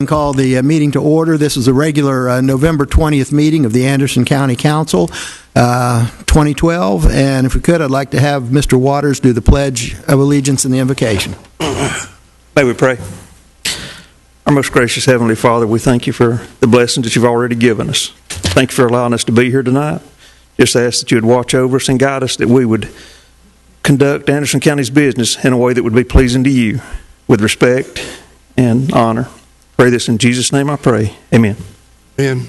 Call the meeting to order. This is a regular November 20th meeting of the Anderson County Council 2012, and if we could, I'd like to have Mr. Waters do the Pledge of Allegiance and the invocation. May we pray? Our most gracious Heavenly Father, we thank you for the blessings that you've already given us. Thank you for allowing us to be here tonight. Just ask that you would watch over us and guide us, that we would conduct Anderson County's business in a way that would be pleasing to you, with respect and honor. Pray this in Jesus' name I pray. Amen. Amen.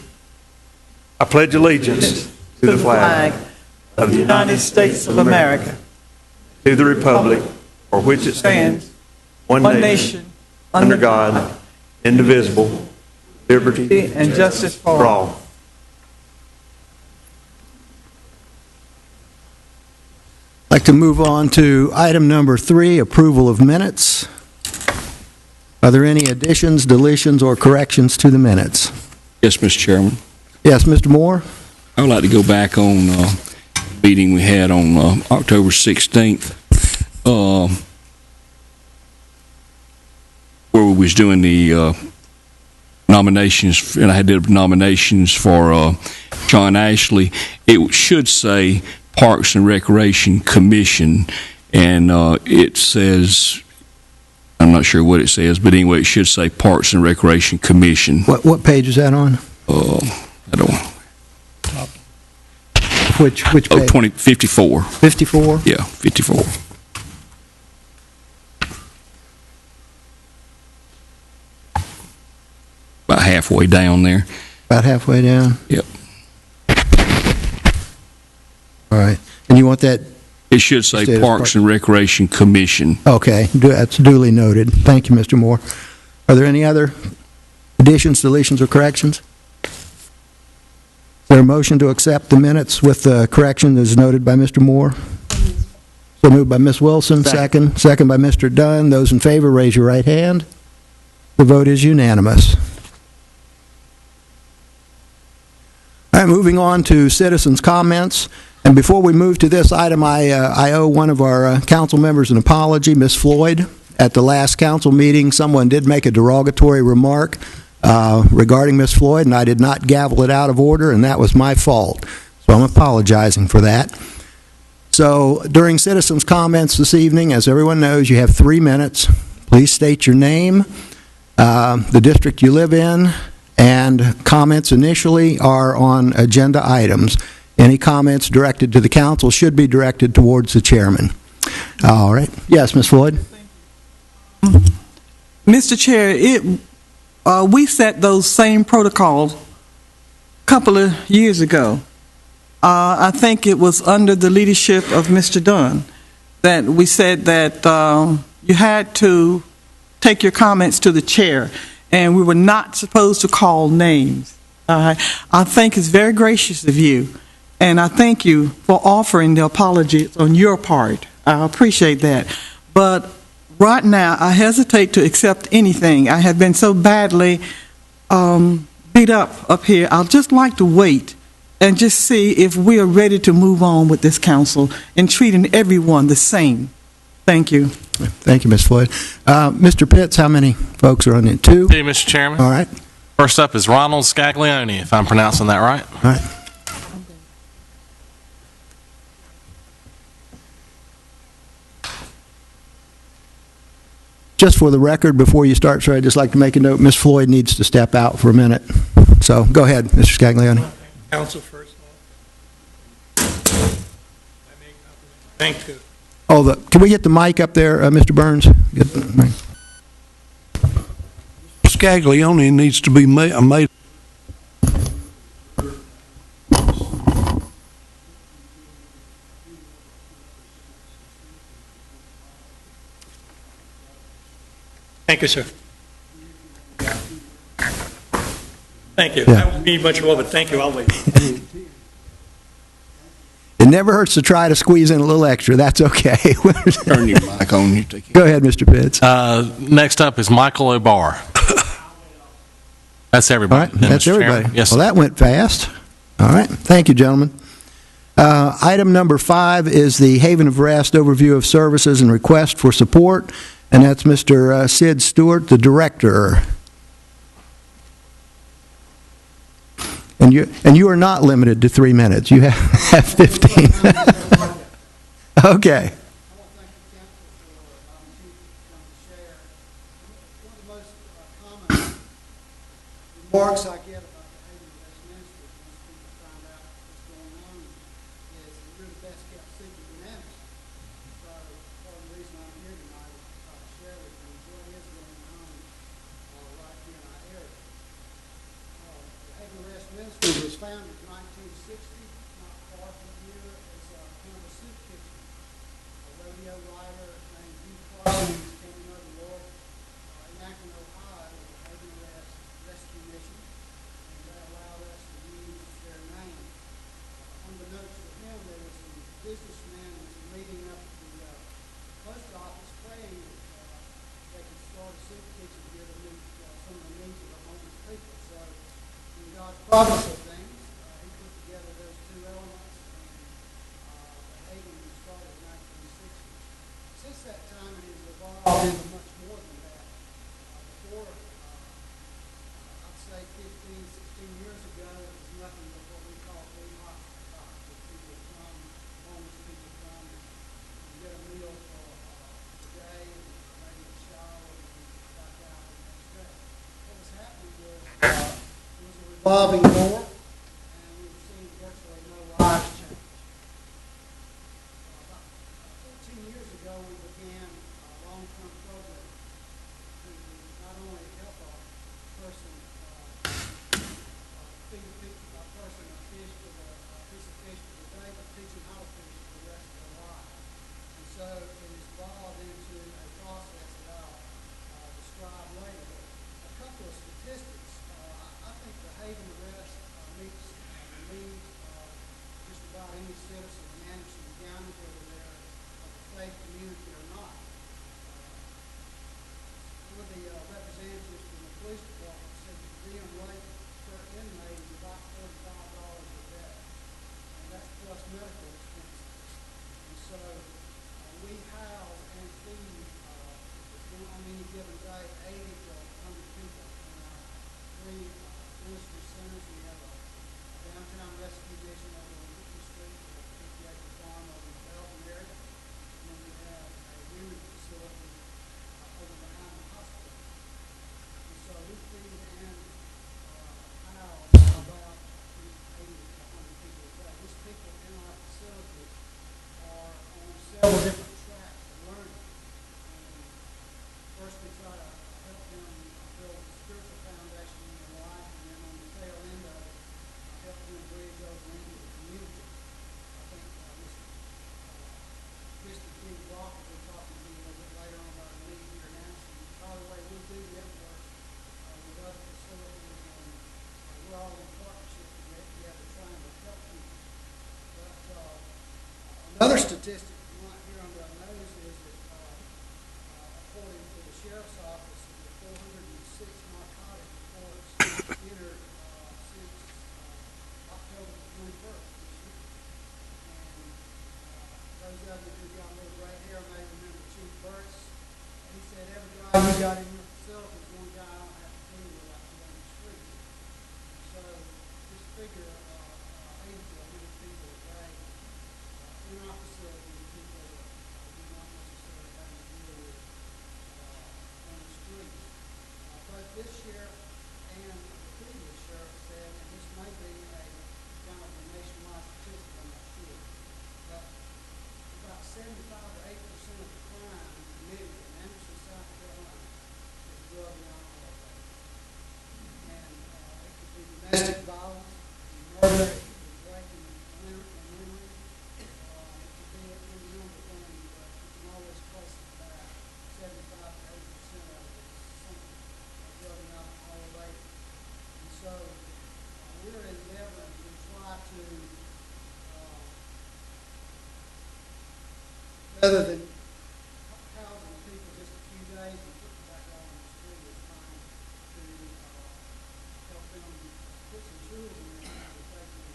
I pledge allegiance to the flag of the United States of America, to the republic for which it stands, one nation, under God, indivisible, liberty and justice for all. I'd like to move on to item number 3, approval of minutes. Are there any additions, deletions, or corrections to the minutes? Yes, Mr. Chairman. Yes, Mr. Moore? I would like to go back on the meeting we had on October 16th, where we was doing the nominations, and I had did nominations for John Ashley. It should say Parks and Recreation Commission, and it says, I'm not sure what it says, but anyway, it should say Parks and Recreation Commission. What page is that on? I don't know. Which page? 54. 54? Yeah, 54. About halfway down there. About halfway down? Yep. All right. And you want that? It should say Parks and Recreation Commission. Okay, that's duly noted. Thank you, Mr. Moore. Are there any other additions, deletions, or corrections? Is there a motion to accept the minutes with the correction as noted by Mr. Moore? So moved by Ms. Wilson, second by Mr. Dunn. Those in favor, raise your right hand. The vote is unanimous. All right, moving on to citizens' comments. And before we move to this item, I owe one of our council members an apology, Ms. Floyd. At the last council meeting, someone did make a derogatory remark regarding Ms. Floyd, and I did not gavel it out of order, and that was my fault. So I'm apologizing for that. So during citizens' comments this evening, as everyone knows, you have 3 minutes. Please state your name, the district you live in, and comments initially are on agenda items. Any comments directed to the council should be directed towards the chairman. All right. Yes, Ms. Floyd. Mr. Chair, we set those same protocols a couple of years ago. I think it was under the leadership of Mr. Dunn that we said that you had to take your comments to the chair, and we were not supposed to call names. I think it's very gracious of you. And I thank you for offering the apology on your part. I appreciate that. But right now, I hesitate to accept anything. I have been so badly beat up here. I'd just like to wait and just see if we are ready to move on with this council and treating everyone the same. Thank you. Thank you, Ms. Floyd. Mr. Pitts, how many folks are on it? 2? Hey, Mr. Chairman. All right. First up is Ronald Scaglione, if I'm pronouncing that right. All right. Just for the record, before you start, sir, I'd just like to make a note. Ms. Floyd needs to step out for a minute. So go ahead, Mr. Scaglione. Council first. Thank you. Oh, can we get the mic up there, Mr. Burns? Get the mic. Scaglione needs to be made. Thank you, sir. Thank you. Yeah. I don't need much more, but thank you. I'll wait. It never hurts to try to squeeze in a little extra. That's okay. Turn your mic on. You take it. Go ahead, Mr. Pitts. Next up is Michael O'Barr. That's everybody. All right, that's Mr. everybody. Chairman. Yes, well, that went fast. All right. Thank you, gentlemen. Item number 5 is the Haven of Rest overview of services and request for support. And that's Mr. Sid Stewart, the director. And you are not limited to 3 minutes. You have 15. Okay. Remarks I get about the Haven Westminster once people find out what's going on is that you're the best kept secret in Anderson. So part of the reason I'm here tonight is to try to share with you what is going on right here in our area. The Haven Westminster was founded in 1960, not far from here. It's kind of a soup kitchen. A rodeo rider named Hugh Parsons came to know the Lord in Akron, Ohio, with the Haven Rescue Mission, and that allowed us to use their name. Unbeknownst to him, there was some businessmen that was meeting up at the post office praying that they could start a soup kitchen here to meet some of the needs of the homeless people. So, in God's providence of things, he put together those two elements, and the Haven was started in 1960. Since that time, it has evolved into much more than that. Before, I'd say 15, 16 years ago, it was nothing but what we call free hot pot, where people come, homeless people come and get a meal for the day, and maybe a shower, and back out the next day. What was happening was it was a revolving door, and we were seeing virtually no lives change. About 14 years ago, we began a long-term program to not only help a person feed a person a fish for the piece of fish for the day, but teach them how to fish for the rest of their life. And so it has evolved into a process that I'll describe later. But a couple of statistics. I think the Haven Arrest meets the needs of just about any citizen in Anderson County, whether they're of the faith community or not. One of the representatives from the police department said the DM rate per inmate is about $45 a day, and that's plus medical expenses. And so we house and feed on any given day 80 to 100 people in our three ministry centers. We have a downtown rescue mission over on 50th Street, a 50-acre farm over in the Belgium area, and then we have a unit facility over behind the hospital. And so we feed and house about 80 to 100 people a day. These people in our facilities are on several different tracks of learning. And first we try to help them build a spiritual foundation in their life, and then on the tail end of it, help them bridge over into the community. I think Mr. King Brock will be talking to you a little bit later on about the need here in Anderson. By the way, we do network with other facilities, and we're all in partnership together trying to help people. But another statistic you might hear under our nose is that according to the sheriff's office, the 406 narcotic reports entered since October the 21st this year. And those of you who got a little gray hair may remember Chief Burt's. He said every guy you got in your facility is one guy I don't have to deal with out there on the street. So this figure, 80 to 100 people a day in our facility, people that do not necessarily have to deal with on the streets. But this sheriff and the previous sheriff said, and this may be a kind of a nationwide statistic, I'm not sure, but about 75 or 80% of the crime committed in Anderson, South Carolina is drug and alcohol related. And it could be domestic violence, murder, it could be breaking and entering. It could be any number of things, but you can always place it back 75 to 80% of it is something drug and alcohol related. And so we're endeavoring to try to rather than housing people just a few days and put them back out on the street, is trying to help them put some tools in their hands that they can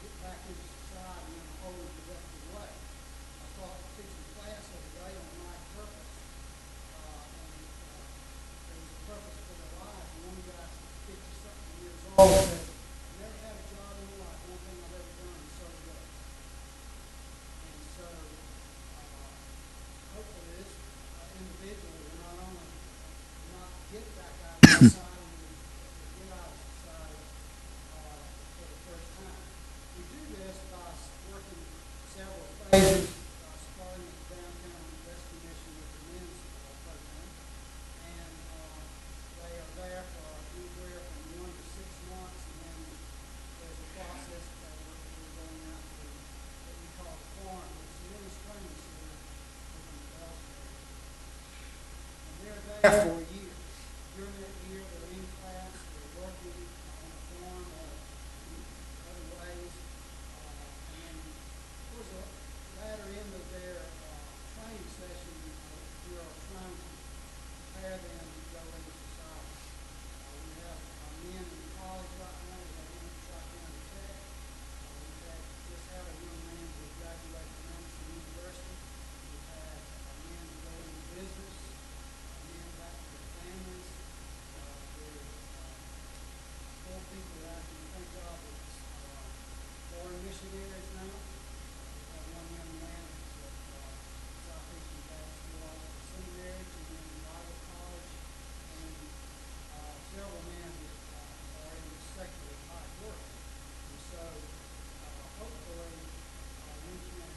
get back into society in a whole productive way. I taught a teaching class the other day on life purpose, and there was a purpose for their life. And one guy, 50-something years old, said, deciding to get out of society for the first time. We do this by working several phases, starting at the downtown investigation with the men's program, and they are there for anywhere from 1 to 6 months, and then there's a process that we're going out to what we call the farm, which is a little training center over in the Dallas area. And they're there for a year. During that year, they're in class, they're working on the farm or in other ways. And then towards the latter end of their training session, we are trying to prepare them to go into society. We have men in college right now. We have one right down to Tech. Just had a young man who graduated from Anderson University. We've had men who go into business, men back to their families. There's 4 people that I can think of that's foreign missionaries now. We have one young man that's at Southeastern Baptist Theological Seminary, 2 men in Bible College, and several men that are in the secular type work. And so hopefully we can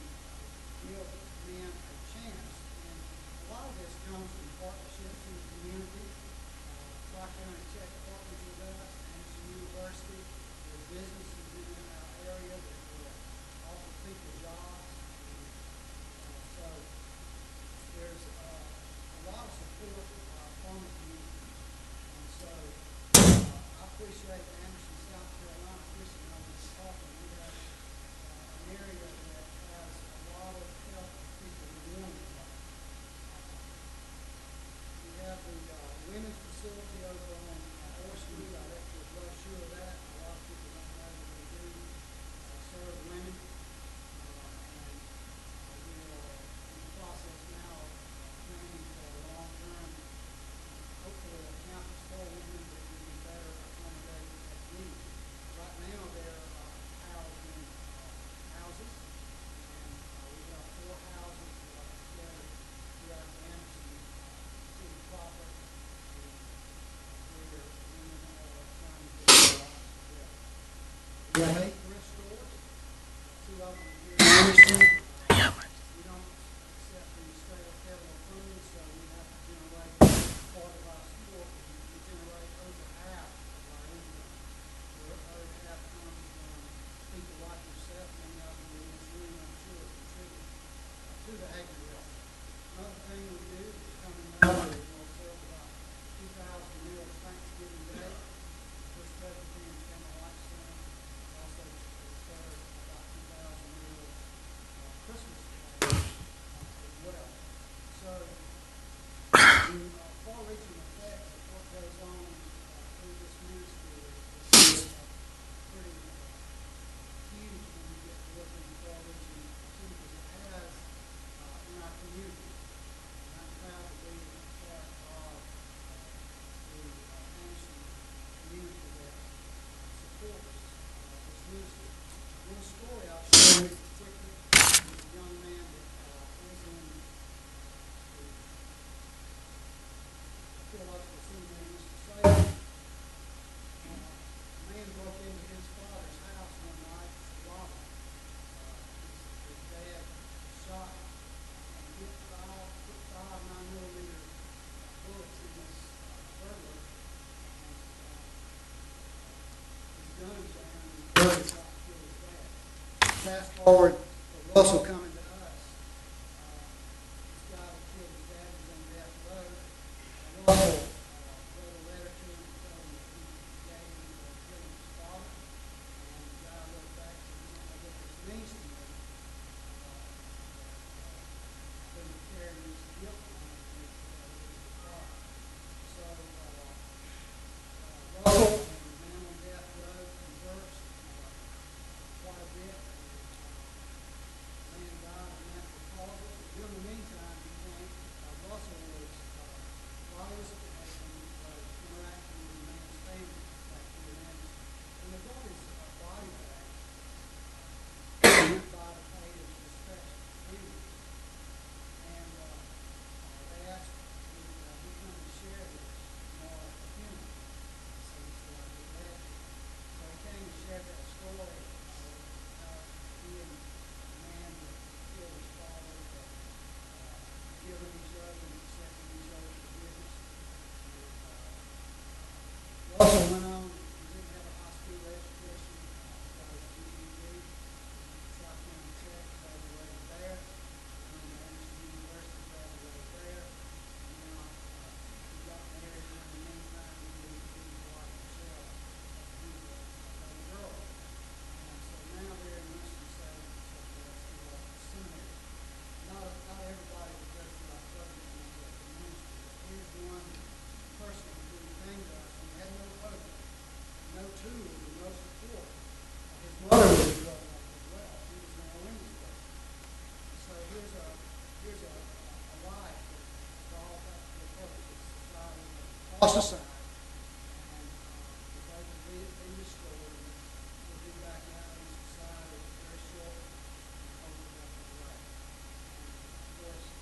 give men a chance. And a lot of this comes from partnerships in the community. Tri-County Tech partners with us, Anderson University. There's businesses in our area that will offer people jobs. And, so there's a lot of support from the community. And so I appreciate the Anderson, South Carolina Christian Alliance talking. We have an area that has a lot of help for people who want to help. We have the women's facility over on Orr Street. I left you a brochure of that. A lot of people don't know that we do serve women. And we are in the process now of planning for a long-term, hopefully a campus for women that we can better accommodate at need. Right now they're housed in houses, and we have 4 houses scattered throughout the Anderson city proper. Where women are trying to get their lives together. We have 8 thrift stores, 2 of them here in Anderson. We don't accept any state or federal funding, so we have to generate part of our store. We generate over half of our income. The other half comes from people like yourself, many of them in this room, I'm sure, contribute to the agri-wealth. Another thing we do is coming up, we'll serve about 2,000 meals Thanksgiving Day. First Presbyterian Family Life Center also serve about 2,000 meals Christmas Day as well. So the far-reaching effects of what goes on through this ministry is pretty huge when you get to look into far-reaching activities it has in our community. And I'm proud to be a part of the Anderson community that supports this ministry. One story I'll share with you quickly is a young man that is in the theological seminary in Mississippi. A man broke into his father's house one night, robbing. His dad shot and hit 5 9mm bullets in his burglar, and his gun was down, and his brother shot to kill his dad. Fast forward to Russell coming to us. This guy that killed his dad was on death row. Russell wrote a letter to him telling him that he gave him for killing his father. And the guy wrote back and said, "You don't know what this means to me. I've been carrying this guilt on me with the father." So Russell and the man on death row conversed quite a bit. lost a sign. And if I could read it from the store, we'll be back out in society very shortly. Hopefully that's all right. And of course,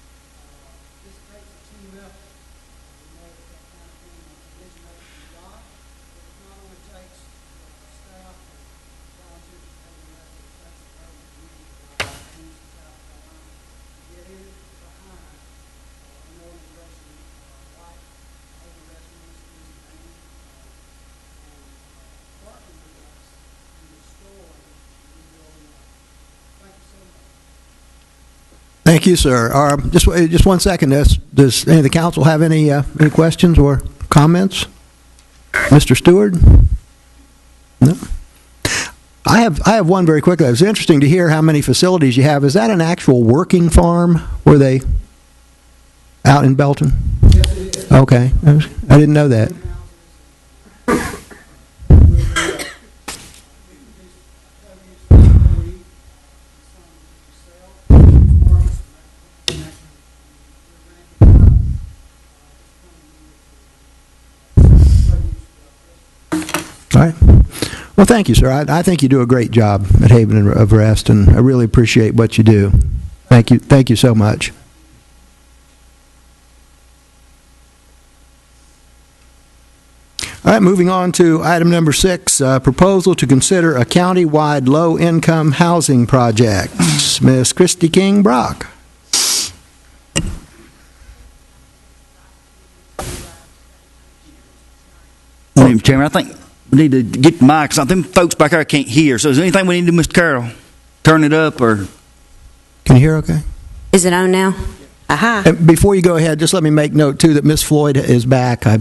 this takes a team effort. We know that that kind of thing originates from God, but it not only takes staff and volunteers to take the rest of it, takes the government community in South Carolina to get in behind an organization like Open Restaurants and partner with us in restoring and rebuilding life. Thank you so much. Thank you, sir. Just 1 second. Does any of the council have any questions or comments? Mr. Stewart? No? I have one very quickly. It was interesting to hear how many facilities you have. Is that an actual working farm? Were they out in Belton? Yes, it is. Okay. I didn't know that. All right. Well, thank you, sir. I think you do a great job at Haven of Rest, and I really appreciate what you do. Thank you. Thank you so much. All right, moving on to item number 6, proposal to consider a county-wide low-income housing project. Ms. Christy King Brock. Mr. Chairman, I think we need to get the mics. Them folks back there can't hear. So is there anything we need to do, Mr. Carroll? Turn it up or? Can you hear okay? Is it on now? Aha. And before you go ahead, just let me make note, too, that Ms. Floyd is back. I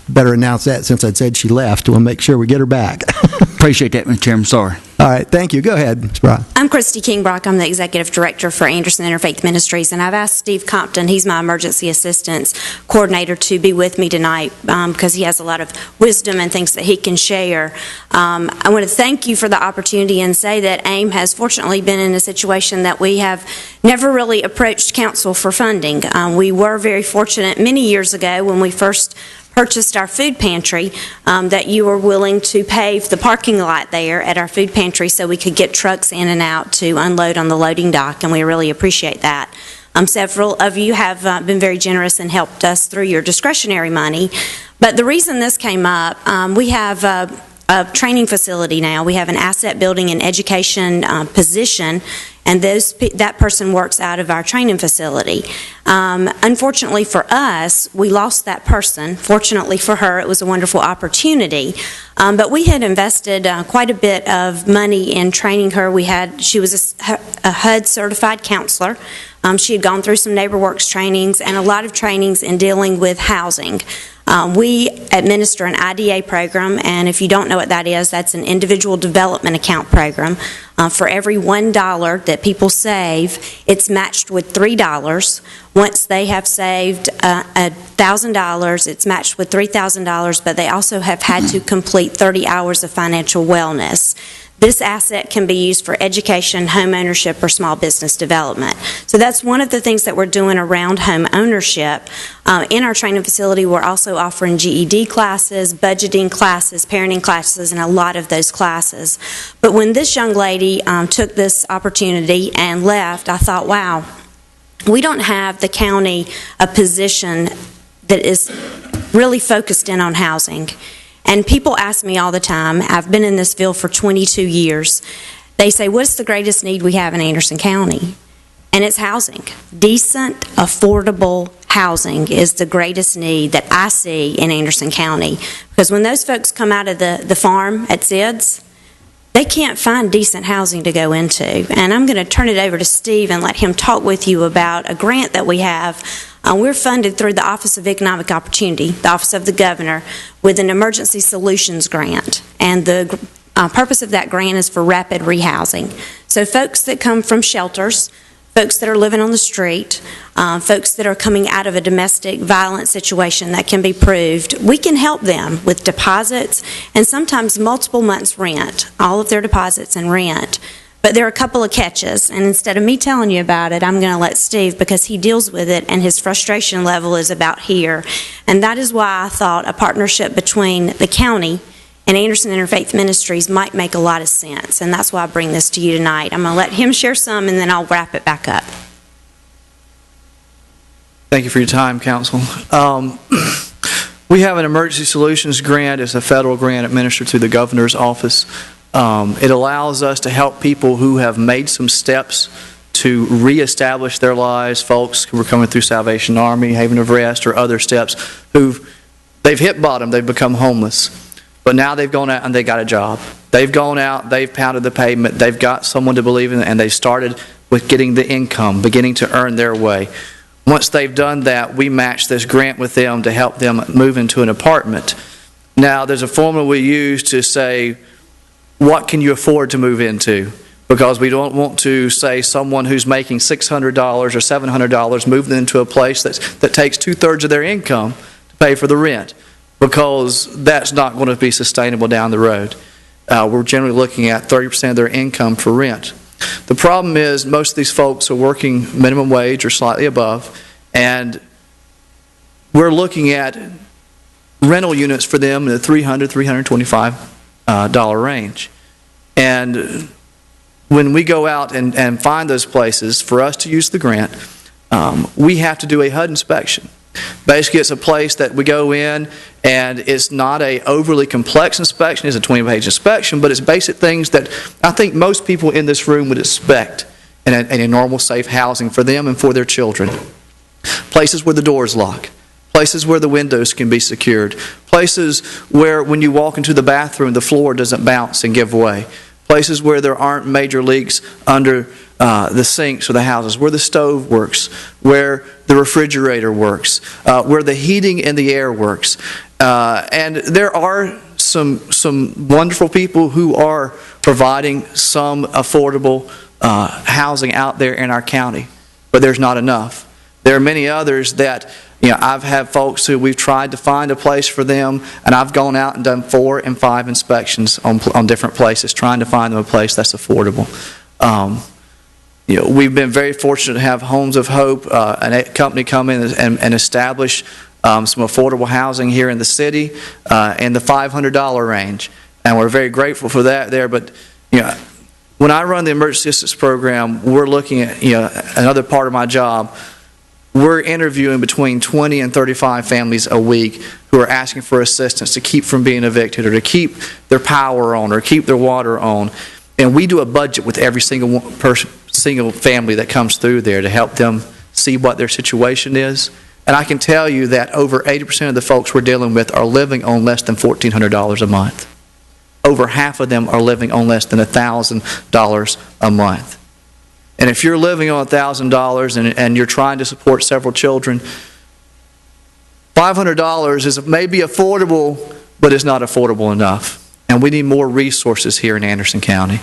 better announce that since I'd said she left. We'll make sure we get her back. Appreciate that, Mr. Chairman. Sorry. All right, thank you. Go ahead, Ms. Brock. I'm Christy King Brock. I'm the Executive Director for Anderson Interfaith Ministries, and I've asked Steve Compton, he's my Emergency Assistance Coordinator, to be with me tonight because he has a lot of wisdom and things that he can share. I want to thank you for the opportunity and say that AIM has fortunately been in a situation that we have never really approached council for funding. We were very fortunate many years ago when we first purchased our food pantry that you were willing to pave the parking lot there at our food pantry so we could get trucks in and out to unload on the loading dock, and we really appreciate that. Several of you have been very generous and helped us through your discretionary money. But the reason this came up, we have a training facility now. We have an asset building and education position, and that person works out of our training facility. Unfortunately for us, we lost that person. Fortunately for her, it was a wonderful opportunity. But we had invested quite a bit of money in training her. She was a HUD certified counselor. She had gone through some NeighborWorks trainings and a lot of trainings in dealing with housing. We administer an IDA program, and if you don't know what that is, that's an individual development account program. For every $1 that people save, it's matched with $3. Once they have saved $1,000, it's matched with $3,000, but they also have had to complete 30 hours of financial wellness. This asset can be used for education, home ownership, or small business development. So that's one of the things that we're doing around home ownership. In our training facility, we're also offering GED classes, budgeting classes, parenting classes, and a lot of those classes. But when this young lady took this opportunity and left, I thought, wow, we don't have the county a position that is really focused in on housing. And people ask me all the time, I've been in this field for 22 years, they say, what's the greatest need we have in Anderson County? And it's housing. Decent, affordable housing is the greatest need that I see in Anderson County. Because when those folks come out of the farm at Sid's, they can't find decent housing to go into. And I'm going to turn it over to Steve and let him talk with you about a grant that we have. We're funded through the Office of Economic Opportunity, the Office of the Governor, with an Emergency Solutions Grant. And the purpose of that grant is for rapid rehousing. So folks that come from shelters, folks that are living on the street, folks that are coming out of a domestic violence situation that can be proved, we can help them with deposits and sometimes multiple months' rent, all of their deposits and rent. But there are a couple of catches, and instead of me telling you about it, I'm going to let Steve, because he deals with it, and his frustration level is about here. And that is why I thought a partnership between the county and Anderson Interfaith Ministries might make a lot of sense, and that's why I bring this to you tonight. I'm going to let him share some, and then I'll wrap it back up. Thank you for your time, Council. We have an emergency solutions grant. It's a federal grant administered through the governor's office. It allows us to help people who have made some steps to reestablish their lives, folks who are coming through Salvation Army, Haven of Rest, or other steps, they've hit bottom, they've become homeless. But now they've gone out and they got a job. They've gone out, they've pounded the pavement, they've got someone to believe in, and they started with getting the income, beginning to earn their way. Once they've done that, we match this grant with them to help them move into an apartment. Now, there's a formula we use to say, what can you afford to move into? Because we don't want to say someone who's making $600 or $700 moving into a place that takes 2/3 of their income to pay for the rent, because that's not going to be sustainable down the road. We're generally looking at 30% of their income for rent. The problem is most of these folks are working minimum wage or slightly above, and we're looking at rental units for them in the $300, $325 range. And when we go out and find those places, for us to use the grant, we have to do a HUD inspection. Basically, it's a place that we go in, and it's not a overly complex inspection. It's a 20-page inspection, but it's basic things that I think most people in this room would expect in a normal, safe housing for them and for their children. Places where the doors lock. Places where the windows can be secured. Places where when you walk into the bathroom, the floor doesn't bounce and give way. Places where there aren't major leaks under the sinks or the houses, where the stove works, where the refrigerator works, where the heating and the air works. And there are some wonderful people who are providing some affordable housing out there in our county, but there's not enough. There are many others that, I've had folks who we've tried to find a place for them, and I've gone out and done 4 and 5 inspections on different places, trying to find them a place that's affordable. We've been very fortunate to have Homes of Hope, a company, come in and establish some affordable housing here in the city in the $500 range, and we're very grateful for that there. But when I run the emergency assistance program, we're looking at another part of my job. We're interviewing between 20 and 35 families a week who are asking for assistance to keep from being evicted, or to keep their power on, or keep their water on. And we do a budget with every single family that comes through there to help them see what their situation is. And I can tell you that over 80% of the folks we're dealing with are living on less than $1,400 a month. Over half of them are living on less than $1,000 a month. And if you're living on $1,000 and you're trying to support several children, $500 is maybe affordable, but it's not affordable enough. And we need more resources here in Anderson County.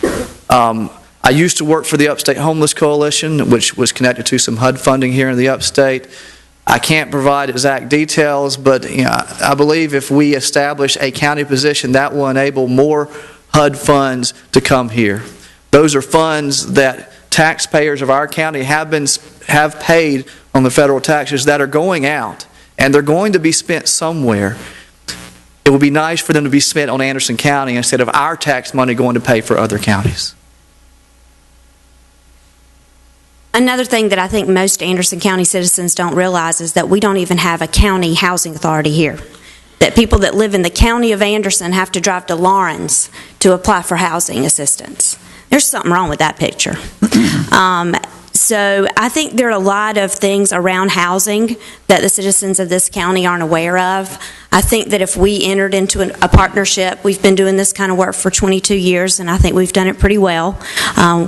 I used to work for the Upstate Homeless Coalition, which was connected to some HUD funding here in the Upstate. I can't provide exact details, but I believe if we establish a county position, that will enable more HUD funds to come here. Those are funds that taxpayers of our county have paid on the federal taxes that are going out, and they're going to be spent somewhere. It would be nice for them to be spent on Anderson County instead of our tax money going to pay for other counties. Another thing that I think most Anderson County citizens don't realize is that we don't even have a county housing authority here. That people that live in the county of Anderson have to drive to Lawrence to apply for housing assistance. There's something wrong with that picture. So I think there are a lot of things around housing that the citizens of this county aren't aware of. I think that if we entered into a partnership, we've been doing this kind of work for 22 years, and I think we've done it pretty well.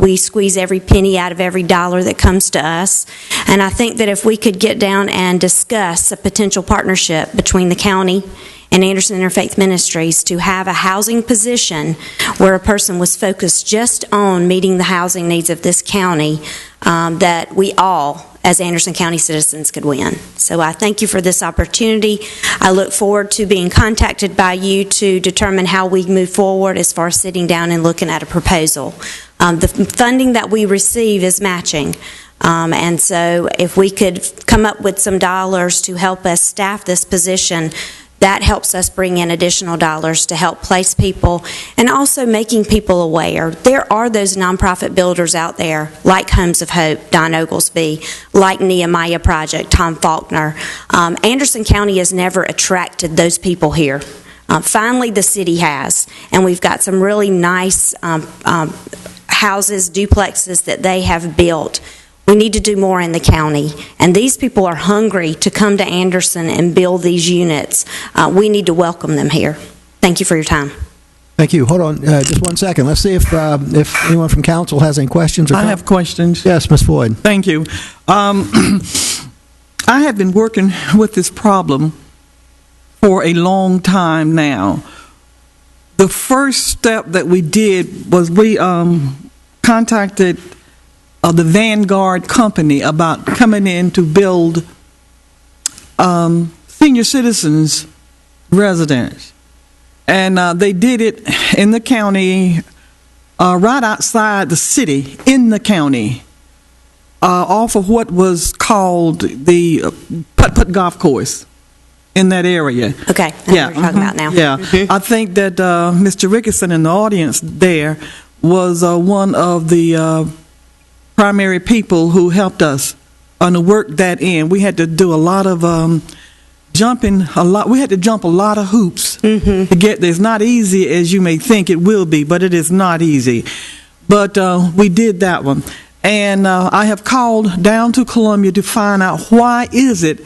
We squeeze every penny out of every dollar that comes to us. And I think that if we could get down and discuss a potential partnership between the county and Anderson Interfaith Ministries to have a housing position where a person was focused just on meeting the housing needs of this county, that we all, as Anderson County citizens, could win. So I thank you for this opportunity. I look forward to being contacted by you to determine how we move forward as far as sitting down and looking at a proposal The funding that we receive is matching. And so if we could come up with some dollars to help us staff this position, that helps us bring in additional dollars to help place people, and also making people aware. There are those nonprofit builders out there, like Homes of Hope, Don Oglesby, like Nehemiah Project, Tom Faulkner. Anderson County has never attracted those people here. Finally, the city has, and we've got some really nice houses, duplexes that they have built. We need to do more in the county, and these people are hungry to come to Anderson and build these units. We need to welcome them here. Thank you for your time. Thank you. Hold on just one second. Let's see if anyone from council has any questions. I have questions. Yes, Ms. Floyd. Thank you. I have been working with this problem for a long time now. The first step that we did was we contacted the Vanguard company about coming in to build senior citizens residence. And they did it in the county, right outside the city, in the county, off of what was called the Putt-Putt Golf Course in that area. Okay, I know what you're talking about now. Yeah, I think that Mr. Ricketson in the audience there was one of the primary people who helped us to work that in. We had to do a lot of we had to jump a lot of hoops to get there. It's not easy as you may think it will be, but it is not easy. But we did that one. And I have called down to Columbia to find out why is it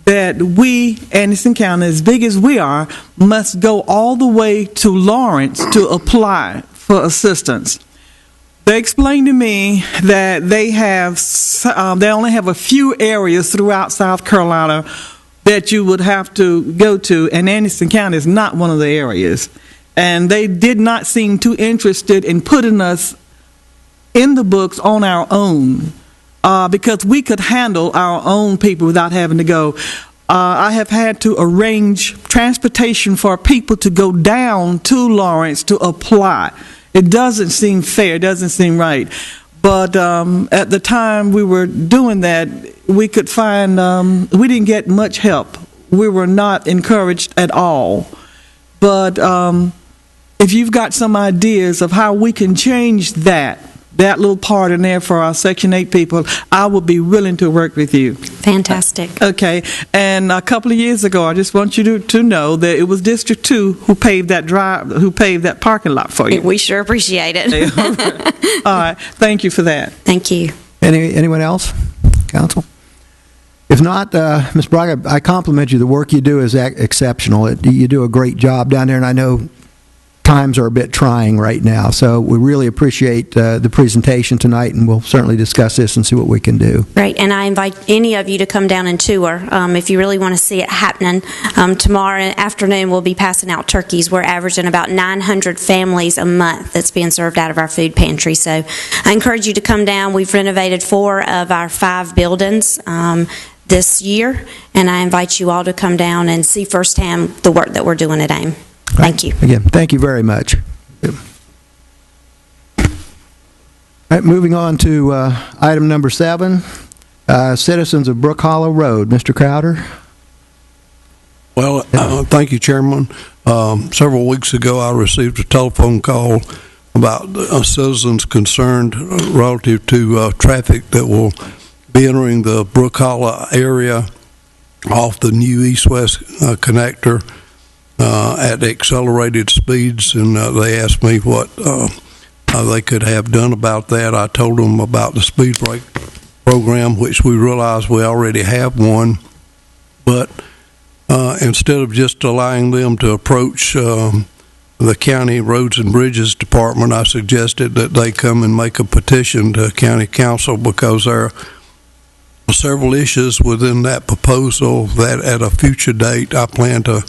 that we, Anderson County, as big as we are, must go all the way to Lawrence to apply for assistance. They explained to me that they only have a few areas throughout South Carolina that you would have to go to, and Anderson County is not one of the areas. And they did not seem too interested in putting us in the books on our own, because we could handle our own people without having to go. I have had to arrange transportation for people to go down to Lawrence to apply. It doesn't seem fair, it doesn't seem right. But at the time we were doing that, we could find, we didn't get much help. We were not encouraged at all. But if you've got some ideas of how we can change that little part in there for our Section 8 people, I would be willing to work with you. Fantastic. Okay. And a couple of years ago, I just want you to know that it was District 2 who paved that parking lot for you. We sure appreciate it. All right. Thank you for that. Thank you. Anyone else? Council? If not, Ms. Braga, I compliment you. The work you do is exceptional. You do a great job down there, and I know times are a bit trying right now, so we really appreciate the presentation tonight, and we'll certainly discuss this and see what we can do. Right, and I invite any of you to come down and tour if you really want to see it happening. Tomorrow afternoon we'll be passing out turkeys. We're averaging about 900 families a month that's being served out of our food pantry, so I encourage you to come down. We've renovated 4 of our 5 buildings this year, and I invite you all to come down and see firsthand the work that we're doing at AIM. Thank you. Again, thank you very much. All right, moving on to item number 7, citizens of Brook Hollow Road. Mr. Crowder. Well, thank you, Chairman. Several weeks ago, I received a telephone call about citizens concerned relative to traffic that will be entering the Brook Hollow area off the new east-west connector at accelerated speeds, and they asked me what they could have done about that. I told them about the speed brake program, which we realize we already have one, but instead of just allowing them to approach the county roads and bridges department, I suggested that they come and make a petition to county council, because there are several issues within that proposal that at a future date I plan to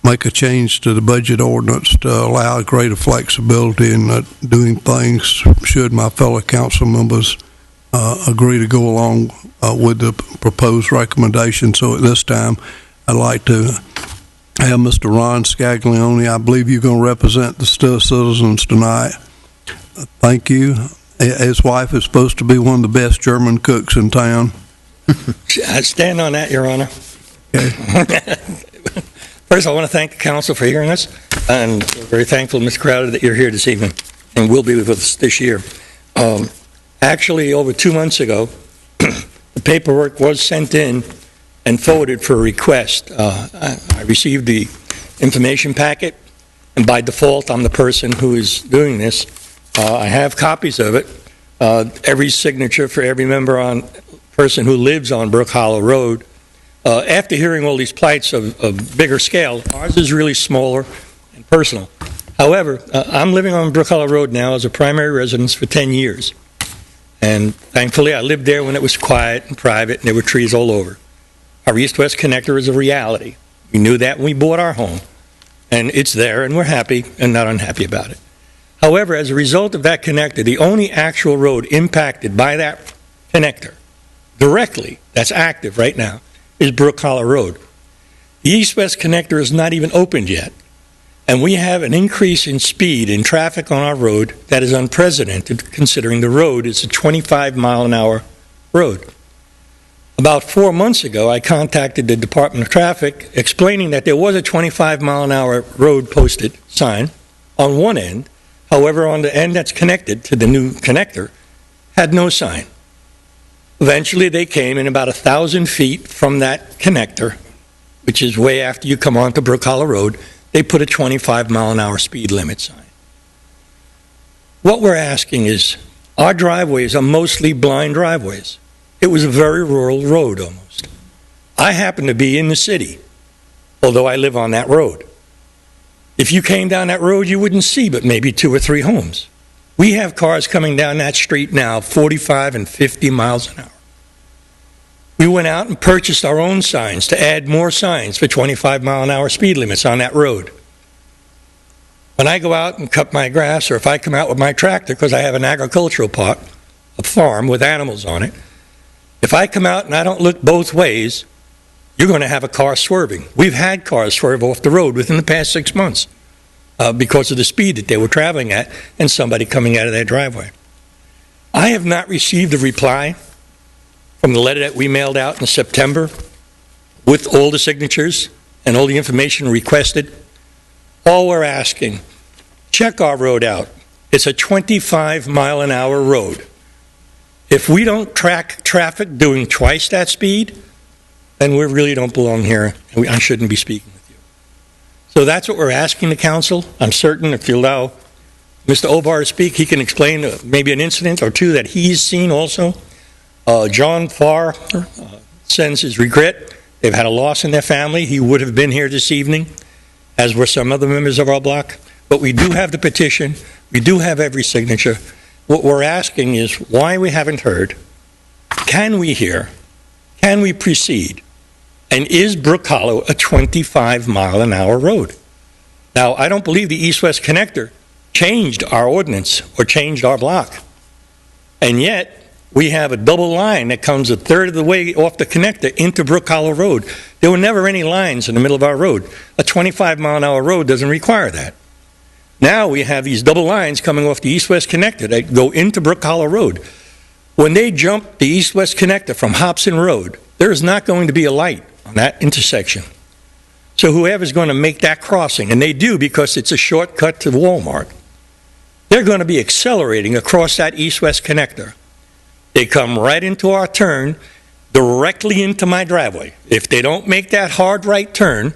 make a change to the budget ordinance to allow greater flexibility in doing things should my fellow council members agree to go along with the proposed recommendation. So at this time, I'd like to have Mr. Ron Scaglione. I believe you're going to represent the citizens tonight. Thank you. His wife is supposed to be one of the best German cooks in town. I stand on that, Your Honor. First, I want to thank the council for hearing us, and we're very thankful, Mr. Crowder, that you're here this evening and will be with us this year. Actually, over 2 months ago, the paperwork was sent in and forwarded for a request. I received the information packet, and by default, I'm the person who is doing this. I have copies of it. Every signature for every person who lives on Brook Hollow Road. After hearing all these plights of bigger scale, ours is really smaller and personal. However, I'm living on Brook Hollow Road now as a primary residence for 10 years. And thankfully, I lived there when it was quiet and private and there were trees all over. Our east-west connector is a reality. We knew that when we bought our home. And it's there, and we're happy and not unhappy about it. However, as a result of that connector, the only actual road impacted by that connector directly, that's active right now, is Brook Hollow Road. The east-west connector is not even opened yet. And we have an increase in speed in traffic on our road that is unprecedented, considering the road is a 25-mile-an-hour road. About 4 months ago, I contacted the Department of Traffic explaining that there was a 25-mile-an-hour road posted sign on one end. However, on the end that's connected to the new connector, had no sign. Eventually, they came in about 1,000 feet from that connector, which is way after you come onto Brook Hollow Road. They put a 25-mile-an-hour speed limit sign. What we're asking is, our driveways are mostly blind driveways. It was a very rural road almost. I happen to be in the city, although I live on that road. If you came down that road, you wouldn't see but maybe 2 or 3 homes. We have cars coming down that street now 45 and 50 miles an hour. We went out and purchased our own signs to add more signs for 25-mile-an-hour speed limits on that road. When I go out and cut my grass, or if I come out with my tractor, because I have an agricultural part, a farm with animals on it, if I come out and I don't look both ways, you're going to have a car swerving. We've had cars swerve off the road within the past 6 months because of the speed that they were traveling at and somebody coming out of their driveway. I have not received a reply from the letter that we mailed out in September with all the signatures and all the information requested. All we're asking, check our road out. It's a 25-mile-an-hour road. If we don't track traffic doing twice that speed, then we really don't belong here, and I shouldn't be speaking with you. So that's what we're asking the council. I'm certain if you allow Mr. Obar to speak, he can explain maybe an incident or two that he's seen also. John Farr sends his regret. They've had a loss in their family. He would have been here this evening, as were some other members of our block. But we do have the petition. We do have every signature. What we're asking is why we haven't heard. Can we hear? Can we proceed? And is Brook Hollow a 25-mile-an-hour road? Now, I don't believe the east-west connector changed our ordinance or changed our block. And yet, we have a double line that comes a third of the way off the connector into Brook Hollow Road. There were never any lines in the middle of our road. A 25-mile-an-hour road doesn't require that. Now we have these double lines coming off the east-west connector that go into Brook Hollow Road. When they jump the east-west connector from Hobson Road, there is not going to be a light on that intersection. So whoever's going to make that crossing, and they do because it's a shortcut to Walmart, they're going to be accelerating across that east-west connector. They come right into our turn, directly into my driveway. If they don't make that hard right turn,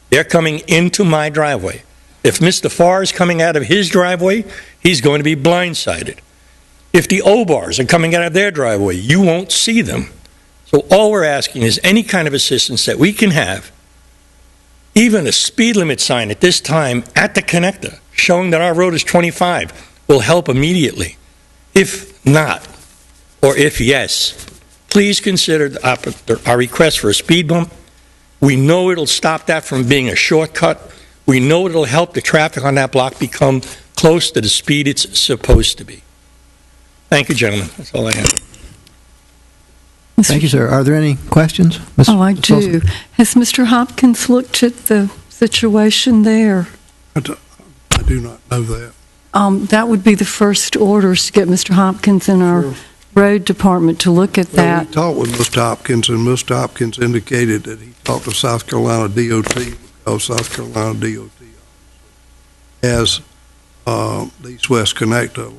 they're coming into my driveway. If Mr. Farr is coming out of his driveway, he's going to be blindsided. If the O-bars are coming out of their driveway, you won't see them. So all we're asking is any kind of assistance that we can have, even a speed limit sign at this time at the connector, showing that our road is 25, will help immediately. If not, or if yes, please consider our request for a speed bump. We know it'll stop that from being a shortcut. We know it'll help the traffic on that block become close to the speed it's supposed to be. Thank you, gentlemen. That's all I have. Thank you, sir. Are there any questions? Ms. Oh, I do. Has Mr. Hopkins looked at the situation there? I do not know that. That would be the first orders to get Mr. Hopkins and our road department to look at Well, that. we talked with Mr. Hopkins, and Mr. Hopkins indicated that he talked to South Carolina DOT, because South Carolina DOT has the East-West Connector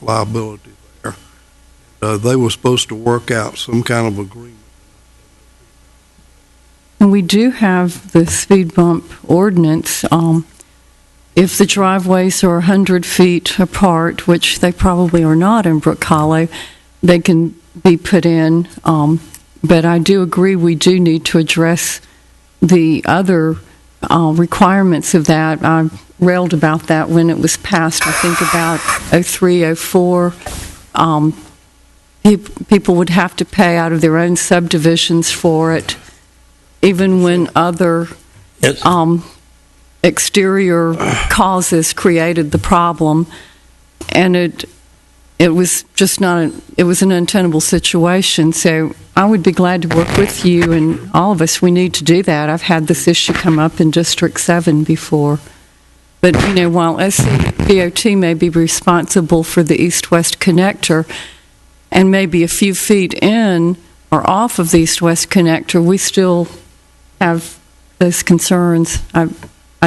liability there. They were supposed to work out some kind of agreement. And we do have the speed bump ordinance. If the driveways are 100 feet apart, which they probably are not in Brook Hollow, they can be put in. But I do agree we do need to address the other requirements of that. I railed about that when it was passed, I think about 03, 04. People would have to pay out of their own subdivisions for it, even when other exterior causes created the problem. And it was just not, it was an untenable situation. So I would be glad to work with you and all of us. We need to do that. I've had this issue come up in District 7 before. But, while SCDOT may be responsible for the east-west connector and maybe a few feet in or off of the east-west connector, we still have those concerns. I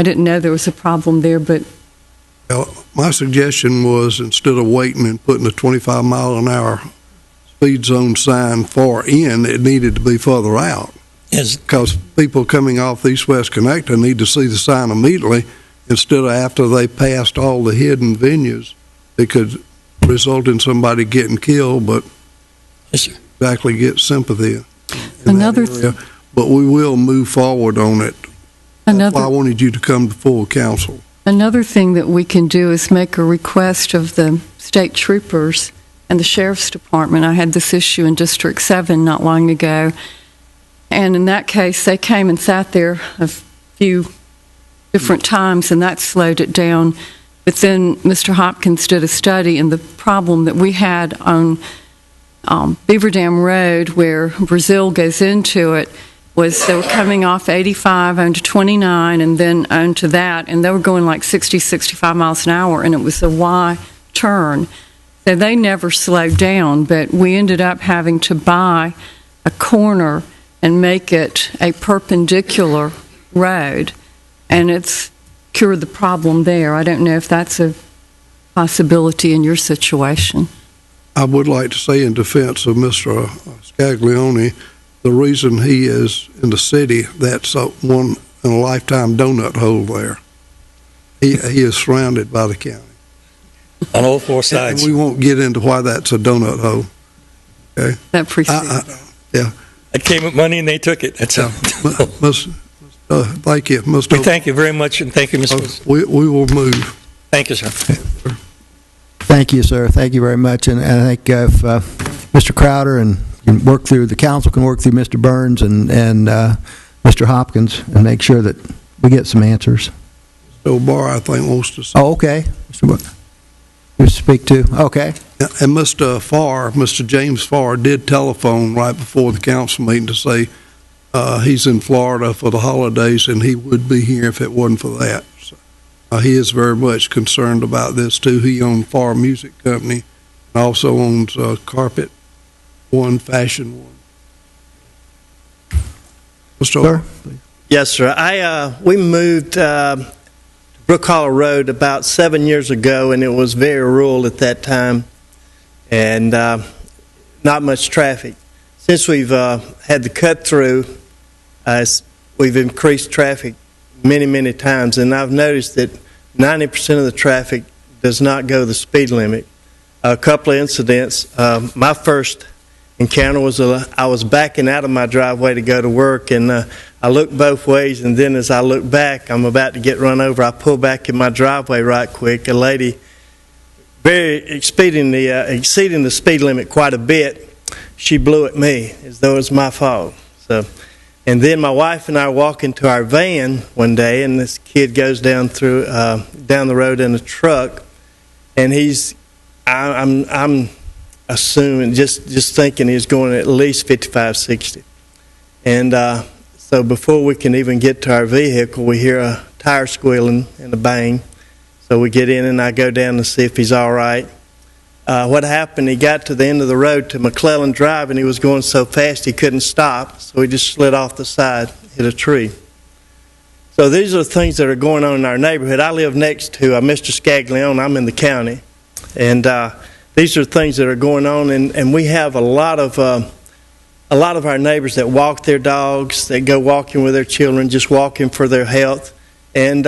didn't know there was a problem there, but... Well, my suggestion was, instead of waiting and putting a 25-mile-an-hour speed zone sign far in, it needed to be further out. Yes. Because people coming off the east-west connector need to see the sign immediately, instead of after they passed all the hidden venues. It could result in somebody getting killed, but yes, sir. Exactly get sympathy in Another that area. But we will move forward on it. That's why I wanted you to come to full council. Another thing that we can do is make a request of the state troopers and the sheriff's department. I had this issue in District 7 not long ago, and in that case, they came and sat there a few different times, and that slowed it down. But then Mr. Hopkins did a study, and the problem that we had on Beaver Dam Road, where Brazil goes into it, was they were coming off 85 onto 29 and then onto that, and they were going like 60, 65 miles an hour, and it was a Y turn. So they never slowed down, but we ended up having to buy a corner and make it a perpendicular road, and it's cured the problem there. I don't know if that's a possibility in your situation. I would like to say in defense of Mr. Scaglione, the reason he is in the city, that's a one-in-a-lifetime donut hole there. He is surrounded by the county. On all four sides. And we won't get into why that's a donut hole. Okay? That precedes. Yeah. It came with money and they took it. That's all. Thank you, Mr. We thank you very much, and thank you, Mr. We will move. Thank you, sir. Thank you, sir. Thank you very much. And I think if Mr. Crowder and the council can work through Mr. Burns and Mr. Hopkins and make sure that we get some answers. Mr. O'Barr, I think, wants to say. Oh, okay. Mr. Barr, you speak to? Okay. And Mr. James Farr did telephone right before the council meeting to say he's in Florida for the holidays and he would be here if it wasn't for that. So, he is very much concerned about this too. He owns Farr Music Company and also owns Carpet One, Fashion One. Mr. Sir? Yes, sir. We moved Brook Hollow Road about 7 years ago, and it was very rural at that time, and not much traffic. Since we've had the cut through, we've increased traffic many, many times, and I've noticed that 90% of the traffic does not go the speed limit. A couple of incidents. My first encounter was I was backing out of my driveway to go to work, and I looked both ways, and then as I look back, I'm about to get run over. I pull back in my driveway right quick. A lady, exceeding the speed limit quite a bit, she blew at me as though it was my fault. So, and then my wife and I walk into our van one day, and this kid goes down the road in a truck, and I'm assuming, just thinking he's going at least 55, 60. And so before we can even get to our vehicle, we hear a tire squealing and a bang. So we get in and I go down to see if he's all right. What happened, he got to the end of the road to McClellan Drive and he was going so fast he couldn't stop. So he just slid off the side, hit a tree. So these are the things that are going on in our neighborhood. I live next to Mr. Scaglione. I'm in the county. And these are things that are going on, and we have a lot of our neighbors that walk their dogs, that go walking with their children, just walking for their health. And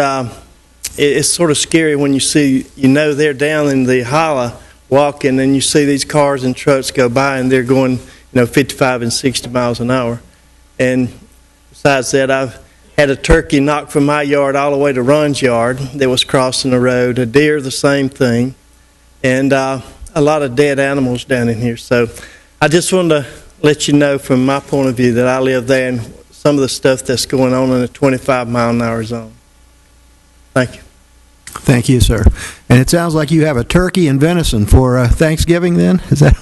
it's sort of scary when you see, they're down in the holler walking, and you see these cars and trucks go by, and they're going, 55 and 60 miles an hour. And besides that, I've had a turkey knocked from my yard all the way to Ron's yard that was crossing the road. A deer, the same thing. And a lot of dead animals down in here. So I just wanted to let you know from my point of view that I live there and some of the stuff that's going on in a 25-mile-an-hour zone. Thank you. Thank you, sir. And it sounds like you have a turkey and venison for Thanksgiving then? Is that?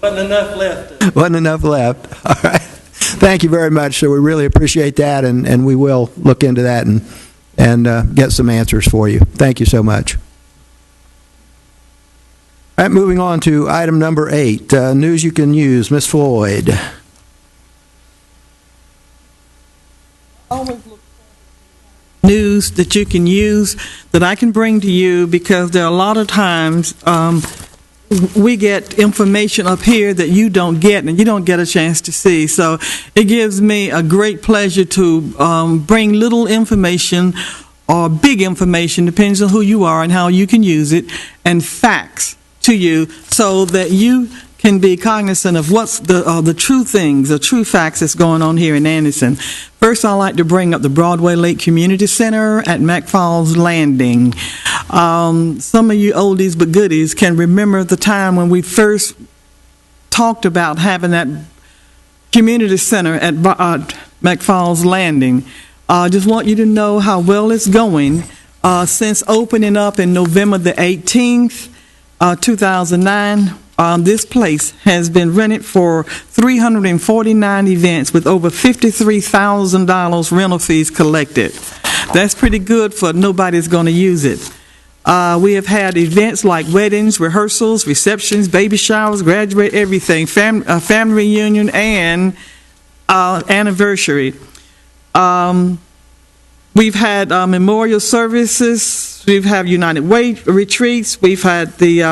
Wasn't enough left. Wasn't enough left. All right. Thank you very much. So we really appreciate that, and we will look into that and get some answers for you. Thank you so much. All right, moving on to item number 8, news you can use. Ms. Floyd. Always look for news that you can use, that I can bring to you, because there are a lot of times we get information up here that you don't get and you don't get a chance to see. So it gives me a great pleasure to bring little information or big information, depends on who you are and how you can use it, and facts to you so that you can be cognizant of what's the true things, the true facts that's going on here in Anderson. First, I'd like to bring up the Broadway Lake Community Center at McFalls Landing. Some of you oldies but goodies can remember the time when we first talked about having that community center at McFalls Landing. I just want you to know how well it's going. Since opening up in November the 18th, 2009, this place has been rented for 349 events with over $53,000 rental fees collected. That's pretty good for nobody's going to use it. We have had events like weddings, rehearsals, receptions, baby showers, graduate, everything, family reunion, and anniversary. We've had memorial services. We've had United Way retreats. We've had the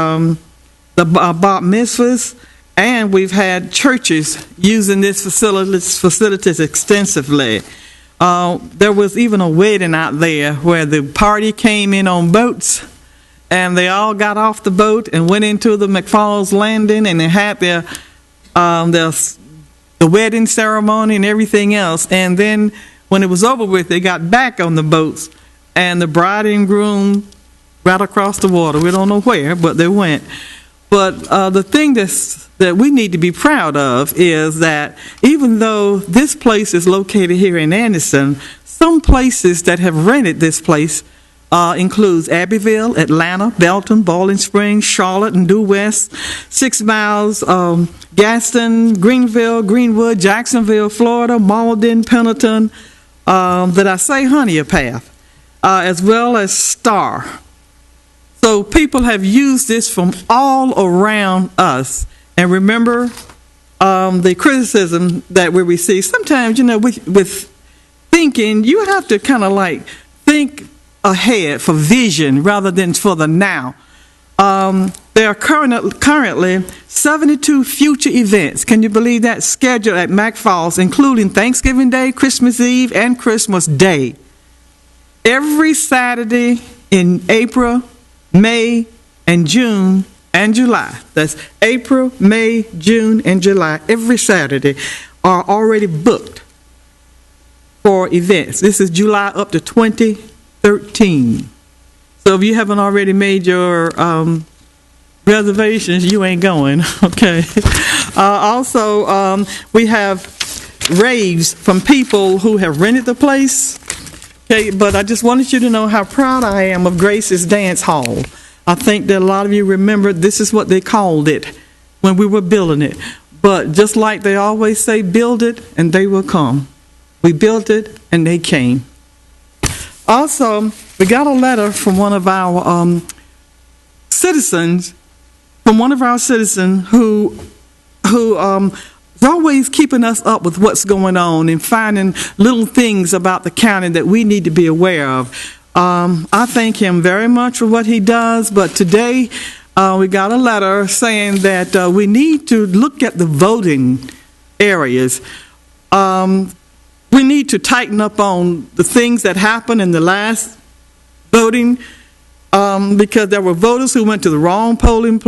bar mitzvahs, and we've had churches using this facilities extensively. There was even a wedding out there where the party came in on boats, and they all got off the boat and went into the McFalls Landing, and they had the wedding ceremony and everything else. And then when it was over with, they got back on the boats, and the bride and groom right across the water. We don't know where, but they went. But the thing that we need to be proud of is that even though this place is located here in Anderson, some places that have rented this place includes Abbeville, Atlanta, Belton, Bowling Springs, Charlotte, and Due West, 6 Miles, Gaston, Greenville, Greenwood, Jacksonville, Florida, Malden, Pendleton, Honea Path, as well as Star. So people have used this from all around us. And remember the criticism that we receive. Sometimes, with thinking, you have to kind of like think ahead for vision rather than for the now. There are currently 72 future events. Can you believe that? Scheduled at McFalls, including Thanksgiving Day, Christmas Eve, and Christmas Day. Every Saturday in April, May, and June, and July. That's April, May, June, and July. Every Saturday are already booked for events. This is July up to 2013. So if you haven't already made your reservations, you ain't going, okay? Also, we have raves from people who have rented the place. Okay, but I just wanted you to know how proud I am of Grace's Dance Hall. I think that a lot of you remember this is what they called it when we were building it. But just like they always say, build it and they will come. We built it and they came. Also, we got a letter from one of our citizens, who is always keeping us up with what's going on and finding little things about the county that we need to be aware of. I thank him very much for what he does, but today we got a letter saying that we need to look at the voting areas. We need to tighten up on the things that happened in the last voting, because there were voters who went to the wrong polling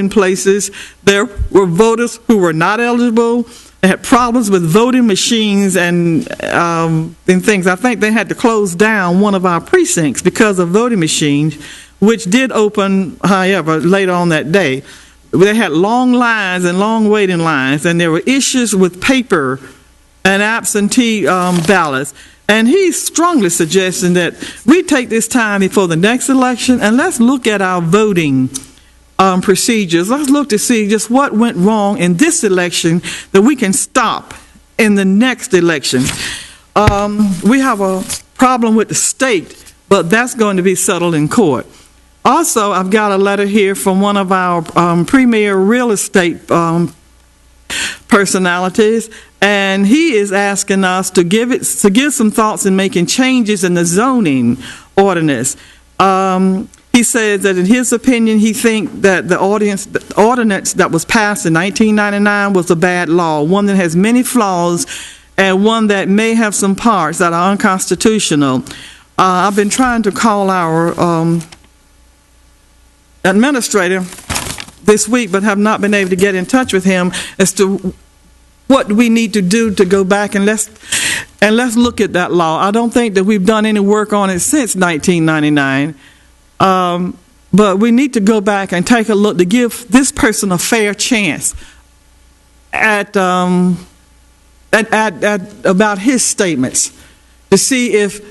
places. There were voters who were not eligible. They had problems with voting machines and things. I think they had to close down one of our precincts because of voting machines, which did open, however, later on that day. They had long lines and long waiting lines, and there were issues with paper and absentee ballots. And he's strongly suggesting that we take this time before the next election and let's look at our voting procedures. Let's look to see just what went wrong in this election that we can stop in the next election. We have a problem with the state, but that's going to be settled in court. Also, I've got a letter here from one of our premier real estate personalities, and he is asking us to give some thoughts in making changes in the zoning ordinance. He says that in his opinion, he thinks that the ordinance that was passed in 1999 was a bad law, one that has many flaws and one that may have some parts that are unconstitutional. I've been trying to call our administrator this week, but have not been able to get in touch with him as to what we need to do to go back and let's look at that law. I don't think that we've done any work on it since 1999, but we need to go back and take a look to give this person a fair chance at about his statements, to see if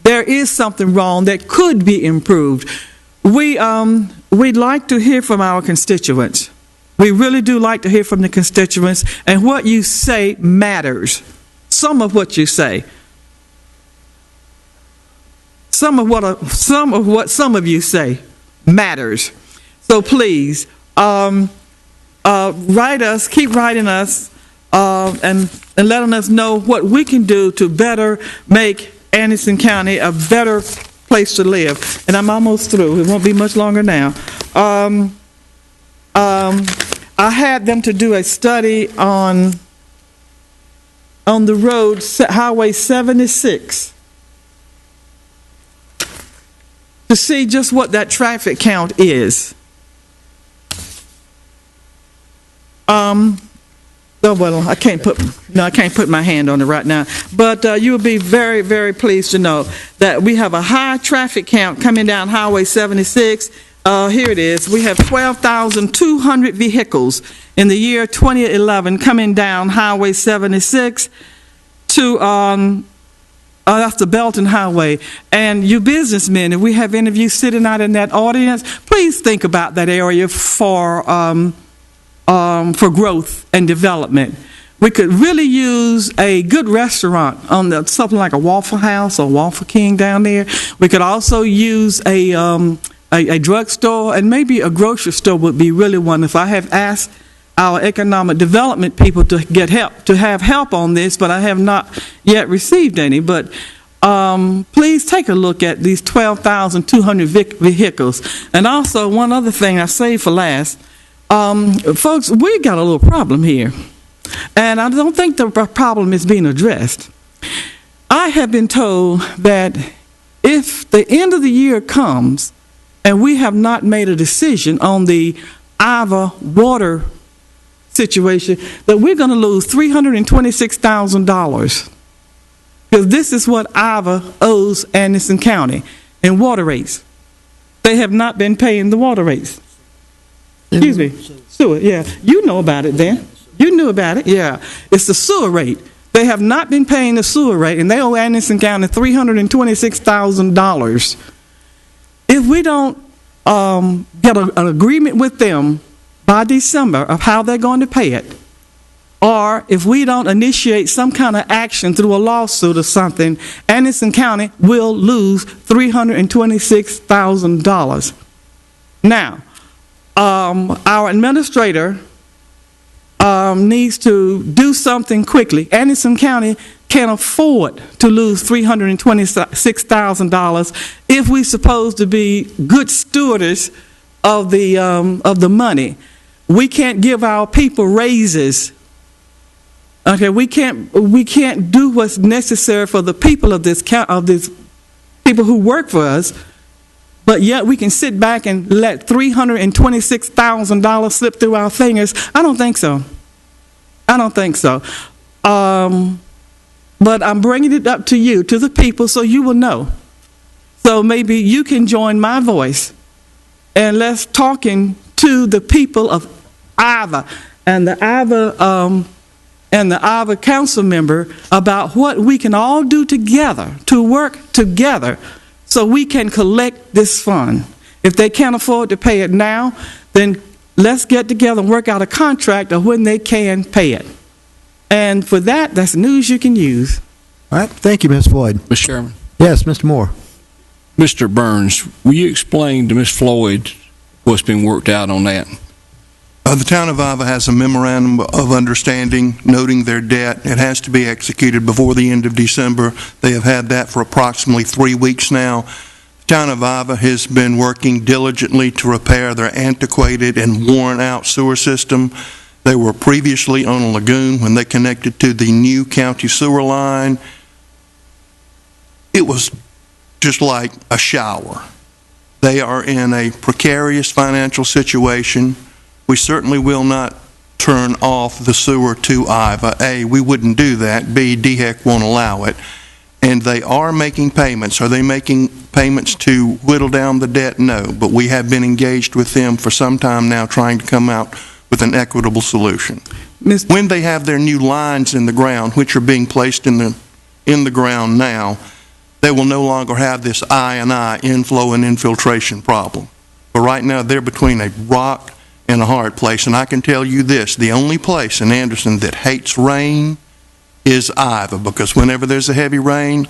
there is something wrong that could be improved. We'd like to hear from our constituents. We really do like to hear from the constituents, and what you say matters. Some of what you say. Some of what some of you say matters. So please, write us, keep writing us, and letting us know what we can do to better make Anderson County a better place to live. And I'm almost through. It won't be much longer now. I had them to do a study on the road, Highway 76, to see just what that traffic count is. Oh, well, I can't put my hand on it right now. But you will be very, very pleased to know that we have a high traffic count coming down Highway 76. Here it is. We have 12,200 vehicles in the year 2011 coming down Highway 76 to that's the Belton Highway. And you businessmen, if we have any of you sitting out in that audience, please think about that area for growth and development. We could really use a good restaurant on something like a Waffle House or Waffle King down there. We could also use a drugstore, and maybe a grocery store would be really wonderful. I have asked our economic development people to have help on this, but I have not yet received any. But please take a look at these 12,200 vehicles. And also, one other thing I saved for last. Folks, we got a little problem here, and I don't think the problem is being addressed. I have been told that if the end of the year comes and we have not made a decision on the Ivor water situation, that we're going to lose $326,000, because this is what Ivor owes Anderson County in water rates. They have not been paying the water rates. Excuse me, sewer, yeah. You know about it then. You knew about it, yeah. It's the sewer rate. They have not been paying the sewer rate, and they owe Anderson County $326,000. If we don't get an agreement with them by December of how they're going to pay it, or if we don't initiate some kind of action through a lawsuit or something, Anderson County will lose $326,000. Now, our administrator needs to do something quickly. Anderson County can't afford to lose $326,000 if we're supposed to be good stewards of the money. We can't give our people raises. Okay, we can't do what's necessary for the people of this people who work for us, but yet we can sit back and let $326,000 slip through our fingers. I don't think so. But I'm bringing it up to you, to the people, so you will know. So maybe you can join my voice and let's talking to the people of Ivor and the Ivor council member about what we can all do together to work together so we can collect this fund. If they can't afford to pay it now, then let's get together and work out a contract of when they can pay it. And for that, that's news you can use. All right. Thank you, Ms. Floyd. Mr. Chairman. Yes, Mr. Moore. Mr. Burns, will you explain to Ms. Floyd what's been worked out on that? The town of Ivor has a memorandum of understanding noting their debt. It has to be executed before the end of December. They have had that for approximately 3 weeks now. The town of Ivor has been working diligently to repair their antiquated and worn-out sewer system. They were previously on a lagoon. When they connected to the new county sewer line, it was just like a shower. They are in a precarious financial situation. We certainly will not turn off the sewer to Ivor. A, we wouldn't do that. B, DHEC won't allow it. And they are making payments. Are they making payments to whittle down the debt? No. But we have been engaged with them for some time now trying to come out with an equitable solution. When they have their new lines in the ground, which are being placed in the ground now, they will no longer have this I inflow and infiltration problem. But right now they're between a rock and a hard place. And I can tell you this, the only place in Anderson that hates rain is Ivor, because whenever there's a heavy rain,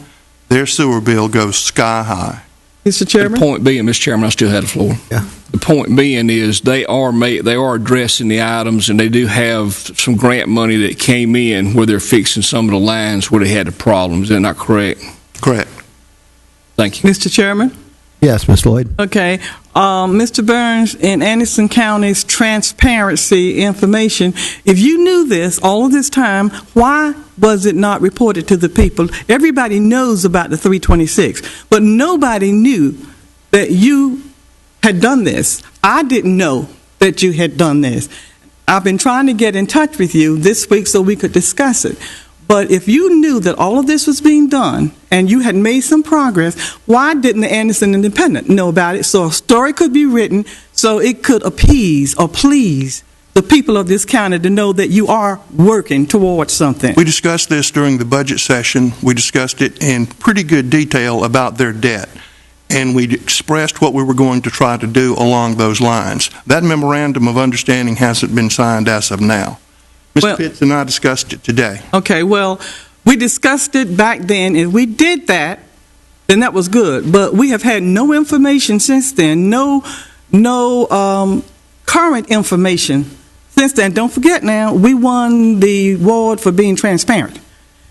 their sewer bill goes sky high. Mr. Chairman? The point being, Mr. Chairman, I still have the floor. Yeah. The point being is they are addressing the items, and they do have some grant money that came in where they're fixing some of the lines where they had the problems. Is that not correct? Correct. Thank you. Mr. Chairman? Yes, Ms. Floyd. Okay. Mr. Burns, in Anderson County's transparency information, if you knew this all of this time, why was it not reported to the people? Everybody knows about the 326, but nobody knew that you had done this. I didn't know that you had done this. I've been trying to get in touch with you this week so we could discuss it. But if you knew that all of this was being done and you had made some progress, why didn't the Anderson Independent know about it so a story could be written so it could appease or please the people of this county to know that you are working towards something? We discussed this during the budget session. We discussed it in pretty good detail about their debt. And we expressed what we were going to try to do along those lines. That memorandum of understanding hasn't been signed as of now. Mr. Pitts and I discussed it today. Okay, well, we discussed it back then. If we did that, then that was good. But we have had no information since then, no current information since then. Don't forget now, we won the award for being transparent.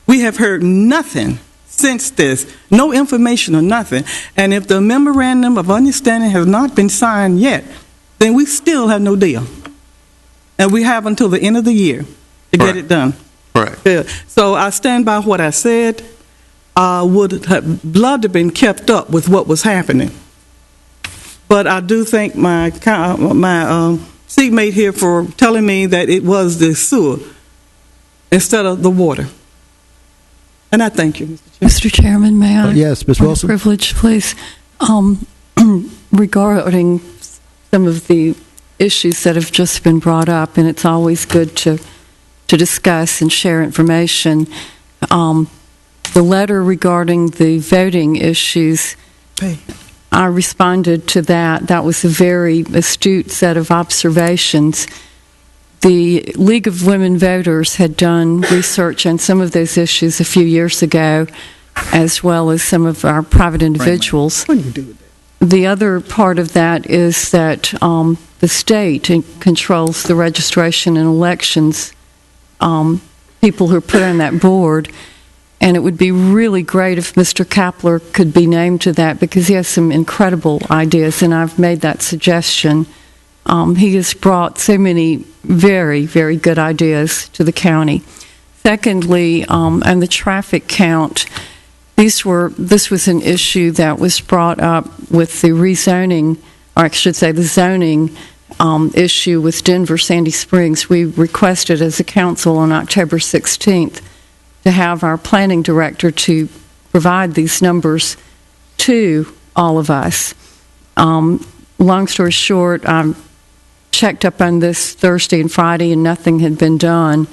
We have heard nothing since this, no information or nothing. And if the memorandum of understanding has not been signed yet, then we still have no deal. And we have until the end of the year to get it done. Correct. Yeah. So I stand by what I said. I would have loved to have been kept up with what was happening. But I do thank my seatmate here for telling me that it was the sewer instead of the water. And I thank you, Mr. Chairman. Mr. Chairman, may I? Yes, Ms. Wilson. Privilege, please. Regarding some of the issues that have just been brought up, and it's always good to discuss and share information. The letter regarding the voting issues, I responded to that. That was a very astute set of observations. the League of Women Voters had done research on some of those issues a few years ago, as well as some of our private individuals. What do you do with that? The other part of that is that the state controls the registration and elections, people who are put on that board, and it would be really great if Mr. Kapler could be named to that, because he has some incredible ideas, and I've made that suggestion. He has brought so many very, very good ideas to the county. Secondly, on the traffic count, this was an issue that was brought up with the rezoning, or I should say the zoning issue with Denver Sandy Springs. We requested as a council on October 16th to have our planning director to provide these numbers to all of us. Long story short, I checked up on this Thursday and Friday and nothing had been done.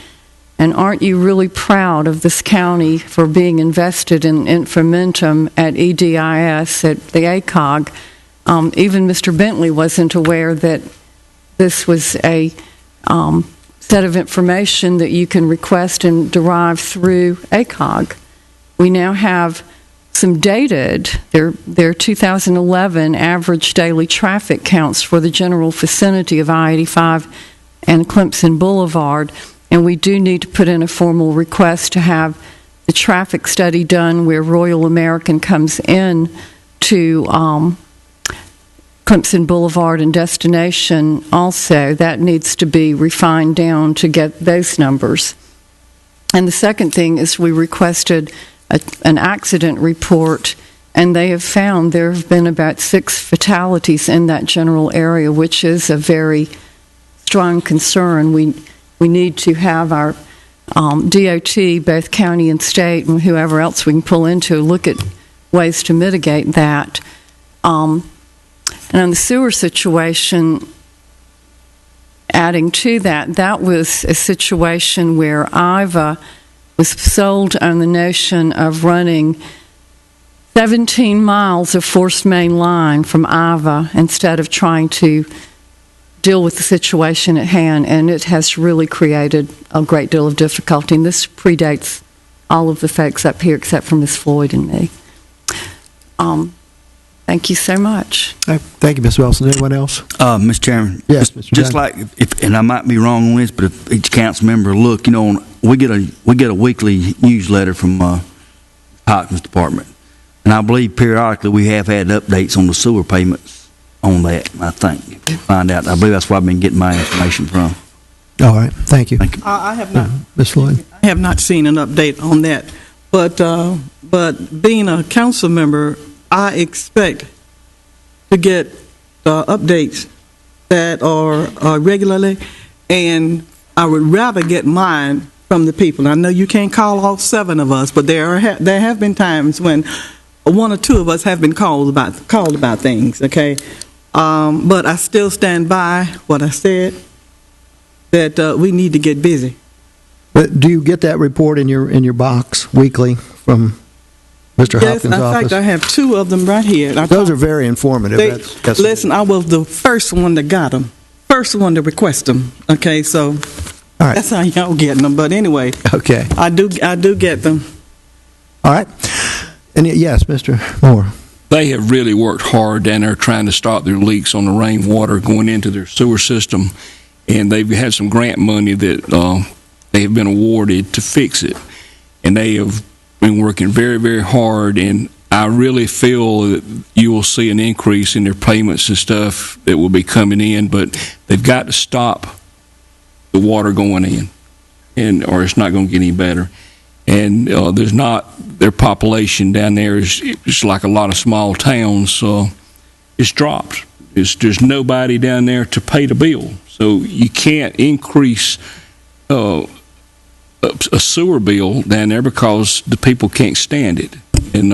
And aren't you really proud of this county for being invested in Infmomentum at EDIS, at the ACOG? Even Mr. Bentley wasn't aware that this was a set of information that you can request and derive through ACOG. We now have some dated, their 2011 average daily traffic counts for the general vicinity of I-85 and Clemson Boulevard. And we do need to put in a formal request to have the traffic study done where Royal American comes in to Clemson Boulevard and destination also. That needs to be refined down to get those numbers. And the second thing is we requested an accident report, and they have found there have been about 6 fatalities in that general area, which is a very strong concern. We need to have our DOT, both county and state, and whoever else we can pull into, look at ways to mitigate that. And on the sewer situation, adding to that, that was a situation where IVA was sold on the notion of running 17 miles of forced main line from IVA instead of trying to deal with the situation at hand, and it has really created a great deal of difficulty. And this predates all of the folks up here except for Ms. Floyd and me. Thank you so much. Thank you, Ms. Wilson. Anyone else? Mr. Chairman. Yes, Mr. Just Dunn. like, and I might be wrong on this, but if each council member look, we get a weekly newsletter from Hopkins Department, and I believe periodically we have had updates on the sewer payments on that. I think find out. I believe that's where I've been getting my information from. All right. Thank you. Thank you. I have not. Ms. Floyd? I have not seen an update on that. But being a council member, I expect to get updates that are regularly, and I would rather get mine from the people. I know you can't call all 7 of us, but there have been times when 1 or 2 of us have been called about things. Okay, but I still stand by what I said, that we need to get busy. But do you get that report in your box weekly from Mr. Hopkins' Yes, in office? fact, I have 2 of them right here. Those are very informative. Listen, I was the first one that got them, first one to request them. Okay, so all right. That's how y'all getting them. But anyway, Okay. I do get them. All right. And yes, Mr. Moore. They have really worked hard down there trying to stop their leaks on the rainwater going into their sewer system, and they've had some grant money that they have been awarded to fix it, and they have been working very, very hard, and I really feel that you will see an increase in their payments and stuff that will be coming in, but they've got to stop the water going in, or it's not going to get any better. And their population down there is just like a lot of small towns, so it's dropped. There's nobody down there to pay the bill, so you can't increase a sewer bill down there because the people can't stand it. And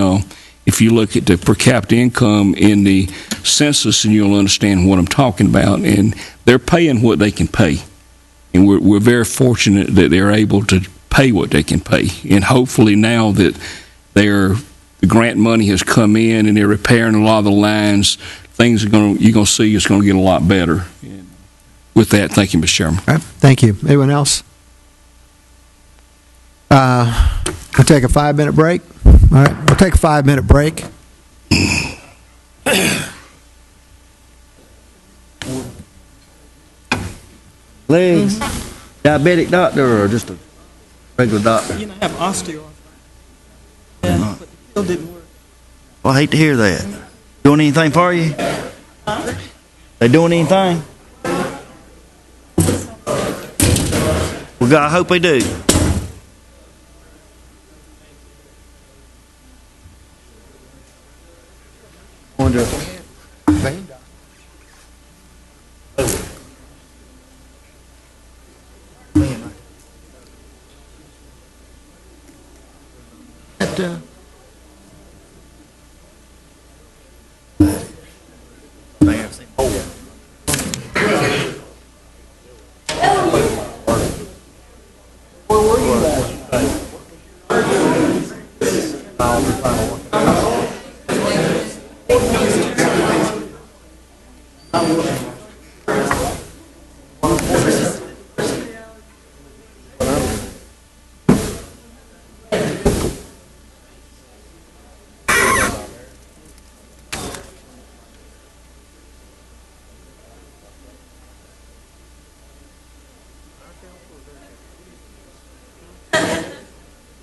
if you look at the per capita income in the census, and you'll understand what I'm talking about, and they're paying what they can pay. And we're very fortunate that they're able to pay what they can pay. And hopefully now that the grant money has come in and they're repairing a lot of the lines, you're going to see it's going to get a lot better. And With that, thank you, Mr. Chairman. All right, thank you. Anyone else? We'll take a 5-minute break. All right, we'll take a 5-minute break. Legs, diabetic doctor or just a regular doctor? You know, I have osteoarthritis. Yeah, but the pill didn't work. Well, I hate to hear that. Doing anything for you? They doing anything? Well, God, I hope they do. Wonder.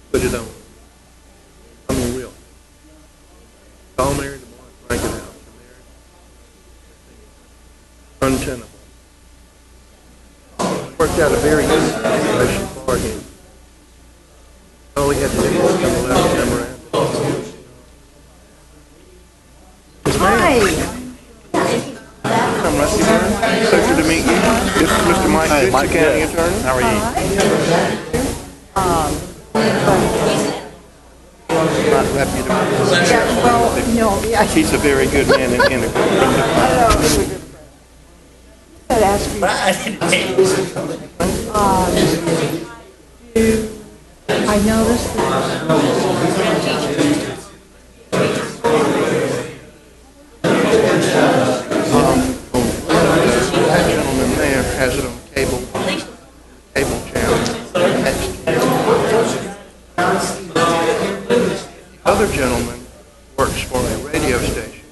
Put it on. I mean, real. Call Mary tomorrow, crank it out. Untenable. Worked out a very good situation for him. All he had to do was come a left, come around. Hi. Come right here. Pleasure to meet you. This is Mr. Mike Fitz, the county attorney. How are you? Not reputable. Well, no, yeah. He's a very good man and a good friend. I'd ask you. I noticed That gentleman there has it on cable channel. The other gentleman works for a radio station,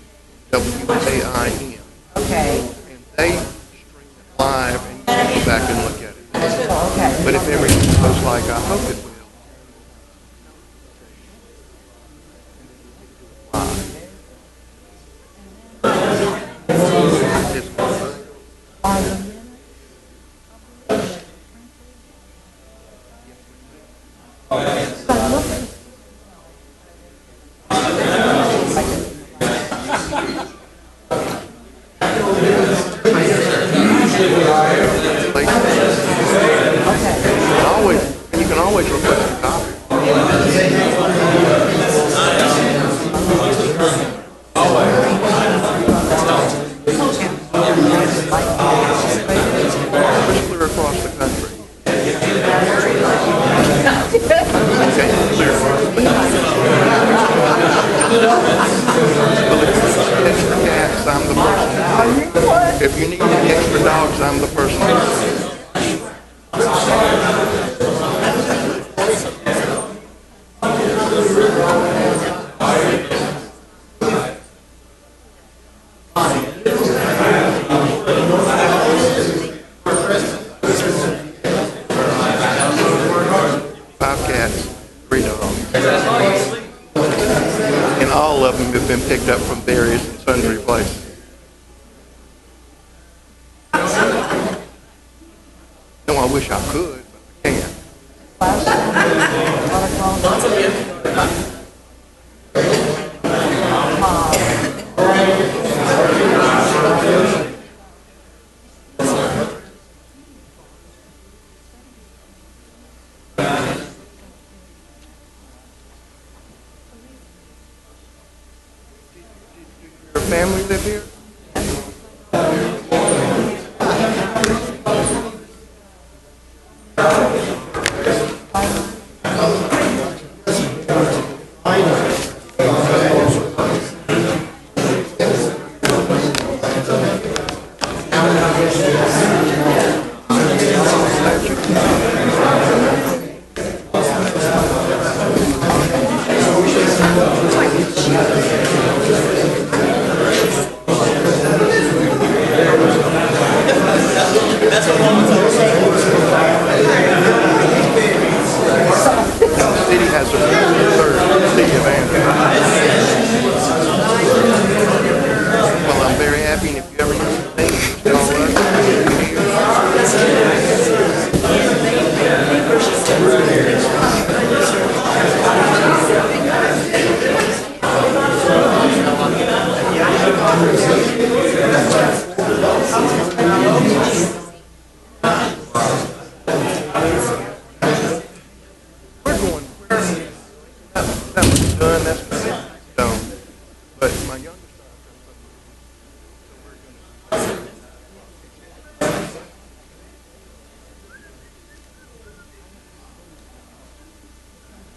WAIM. Okay. And they stream it live and you can go back and look at it. Okay. But if everything goes like I hope it will, you can always request a copy. It's clear across the country. Okay, clear. Well, if you need extra cats, I'm the person. If you need extra dogs, I'm the person. And all of them have been picked up from various and sundry places. No, I wish I could, but I can't. Your family live here? that was doing this.